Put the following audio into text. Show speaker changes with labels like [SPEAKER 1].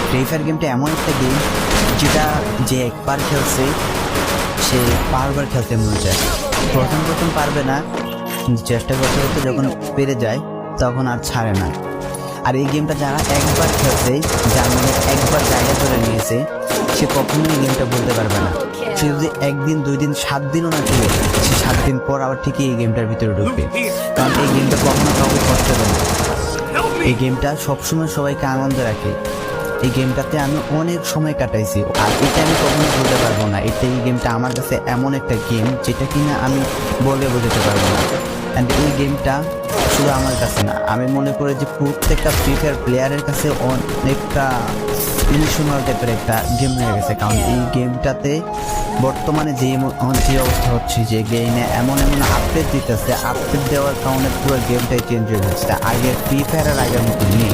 [SPEAKER 1] Free fire গেমটা এমন একটা গেম যেটা যে একবার খেলছে সে বারবার খেলতে মন চায়। প্রথম পারবে না, চেষ্টা করতে করতে যখন পেরে যায় তখন আর ছাড়ে না। আর এই গেমটা যারা একবার খেলছে, যার মানে একবার জায়গা করে নিয়েছে, সে কখনোই গেমটা বলতে পারবে না। সে যদি 1 দিন 2 দিন 7 দিনও না খেলে, সে 7 দিন পর আবার ঠিকই এই গেমটার ভিতরে ঢুকবে। কারণ এই গেমটা কখনো কাউকে কষ্ট দেয় না। এই গেমটা সবসময় সবাইকে আনন্দ রাখে। এই গেমটাতে আমি অনেক সময় কাটাইছি, আর এটা আমি কখনো বলতে পারবো না। এই গেমটা আমার কাছে এমন একটা গেম যেটা কিনা আমি বলে বোঝাতে পারবো না। অ্যান্ড এই গেমটা শুধু আমার কাছে না, আমি মনে করি যে প্রত্যেকটা ফ্রি ফায়ার প্লেয়ারের কাছে অনেকটা ইমোশনাল টাইপের একটা গেম হয়ে গেছে। কারণ এই গেমটাতে বর্তমানে যে অবস্থা হচ্ছে, যে গেমে এমন আপডেট দিতেছে, আপডেট দেওয়ার কারণে পুরো গেমটাই চেঞ্জ হয়ে যাচ্ছে। আগের ফ্রি ফায়ারের আগের মতো নেই।